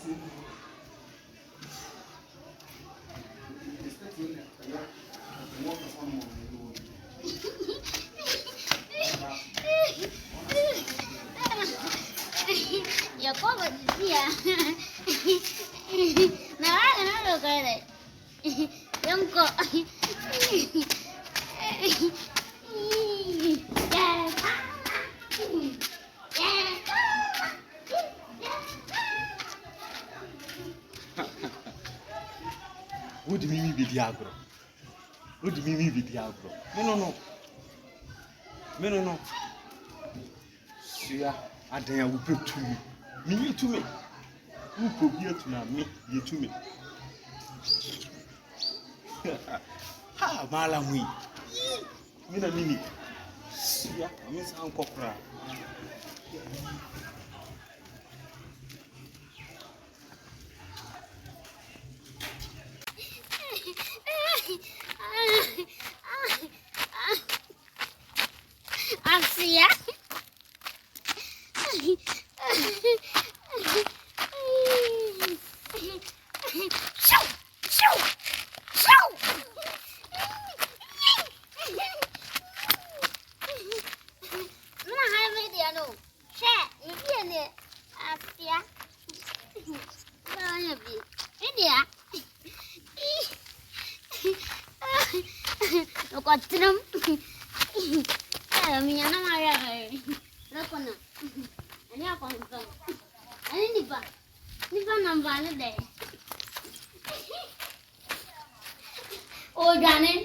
Ya como decía. No lo cree. Yonko. Would Mimi be Diagro? Would Mimi be Diagro? No. Sia, I dare will put to me. Me to me. Who could hear to me? You to me. Ha, Malamui. Mina Mimi. Sia, I miss Uncle Cra. Y3a. Minha namorada, não conheço. Ani apa nipah? Ani nipah nambah ni deh. Oh jangan.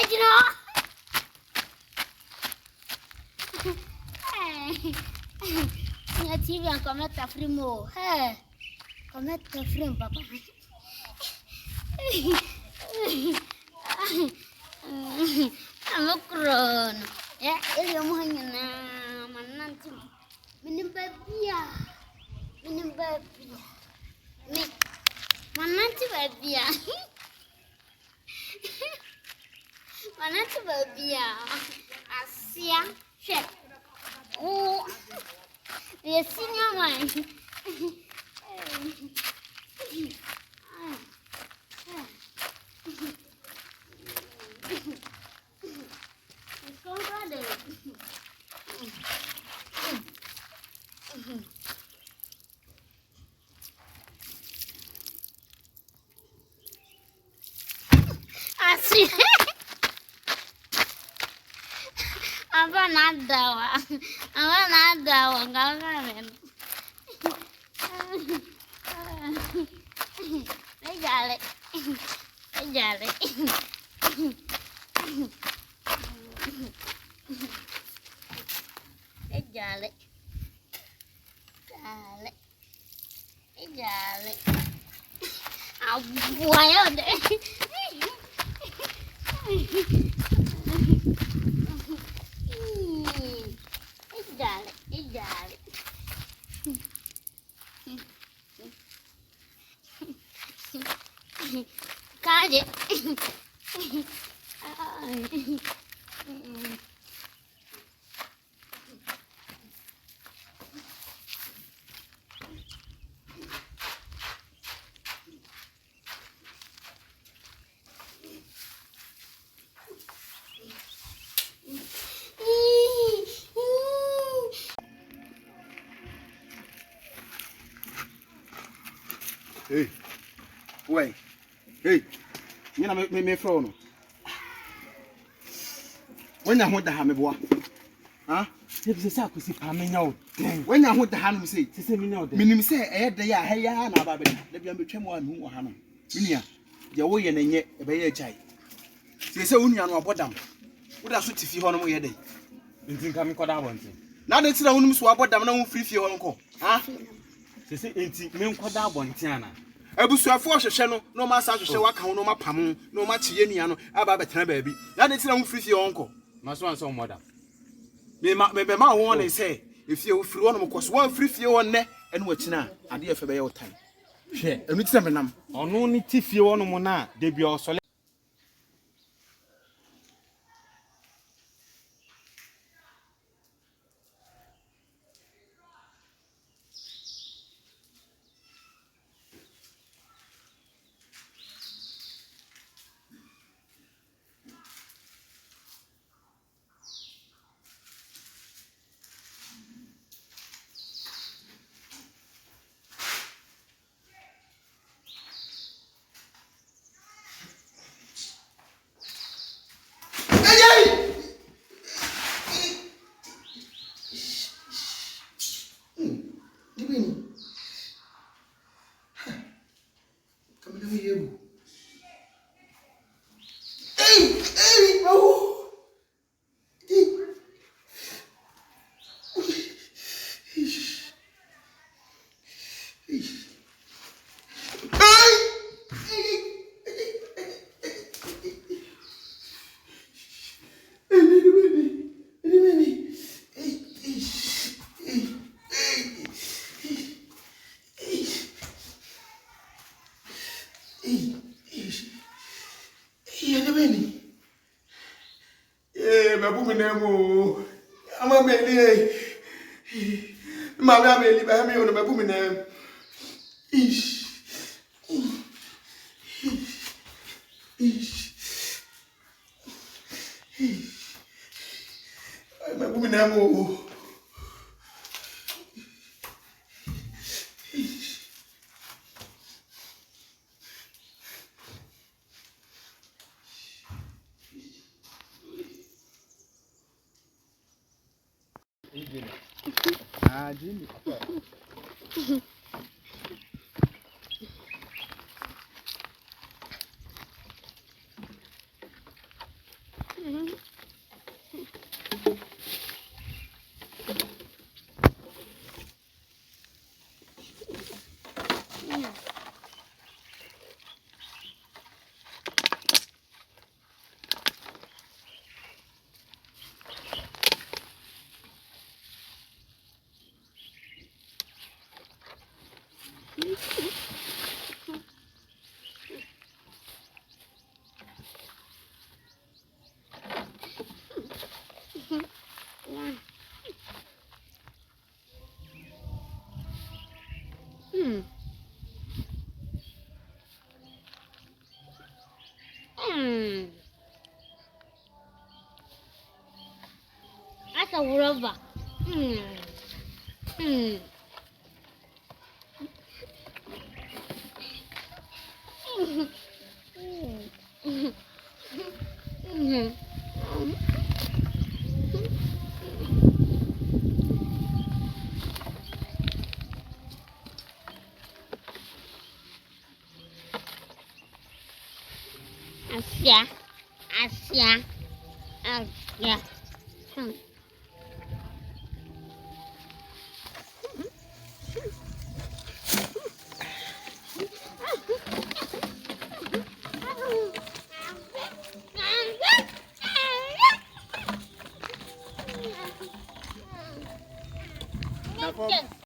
Cino. Ni TV yang kau mata frimo. Kau mata frame papa. Amokron. Ya, ini kamu hanya mana nanti minum babi ya. Nih, mana nanti babi ya? Mana nanti babi ya? Asia, chef. Oh, dia sini main. Asli. Apa nada wa? Enggak kan? Jale. Ayo deh. Jale. Kaje. Hey, wait. Hey, you know me phone. When I want to have me boy, huh? If the sack is coming out, when I want to have him say, me know, meaning say, I had hey, ya, na baby, let me become one who are Hannah. Minia, your way and yet a bay chai. Say, so only on our bottom. What else if you want more day? You think I'm caught out one thing? Now that's the only swap, but I'm no free for your uncle, huh? Say, ain't me caught out one tiana. Ebusu force hwe no ma sa hwe waka no ma pam no ma chiye nia no aba betena baabi na de tira ho free onko ma so anso moda me ma ho ne say efie wo free wono mkoso wo free fie won ne ene wachina ade efe be ye wotan hwe enu tira me nam ono ni ti fie wono mo na de bia osole name. I'm a Meli. Mamma Meli, by me on my woman name. Ish. My woman name. Jimmy. That's a rubber. Asia. Now,